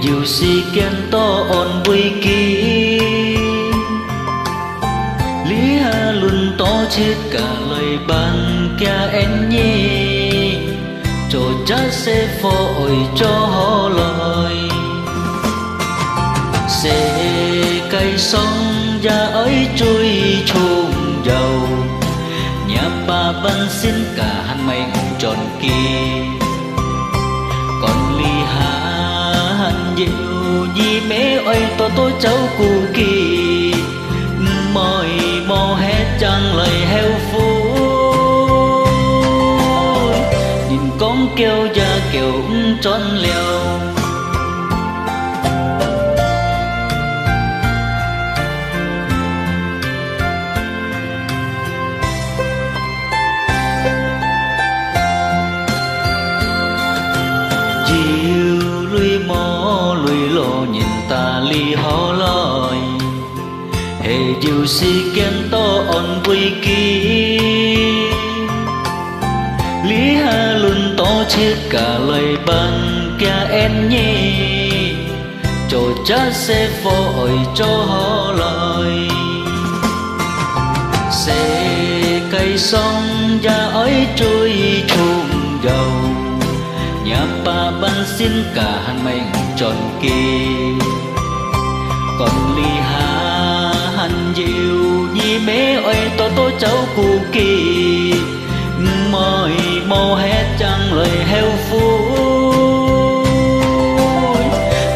dù si kén to ôn vui kỳ lý ha luôn to chết cả lời bàn kia em nhé cho chắc sẽ phôi cho họ lời sẽ cây sông ra ấy trôi trùng dầu nhà bà ban xin cả hắn mây tròn kia còn ly hà hắn dịu vì mẹ ơi tôi cháu cu kỳ mỏi mò hết chẳng lời heo phú nhìn con kêu ra kêu tròn leo nhìn ta ly họ lời hệ dù si kén to ôn vui kỳ lý ha luôn to chết cả lời bàn kia em nhé cho chắc sẽ phôi cho họ lời sẽ cây sông ra ấy trôi trùng dầu nhà bà ban xin cả hắn mây tròn kia còn ly hà hắn dịu vì mẹ ơi tôi cháu cu kỳ mỏi mò hết chẳng lời heo phú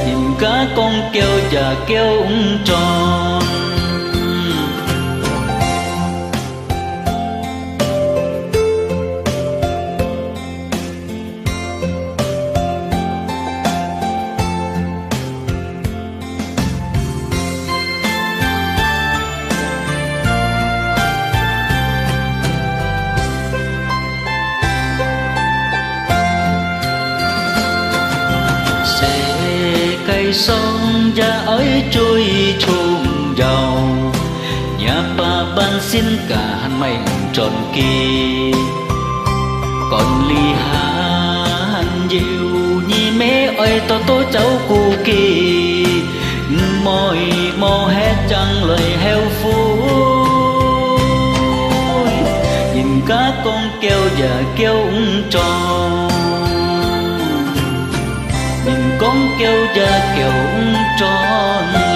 nhìn cá con kêu và kêu tròn cây sông ra ấy trôi trùng dầu nhà bà ban xin cả hắn mây tròn kia còn ly hà hắn dịu như mẹ ơi tôi cháu cu kỳ mỏi mò hết chẳng lời heo phú nhìn cá con kêu và kêu tròn con kêu ra kêu tròn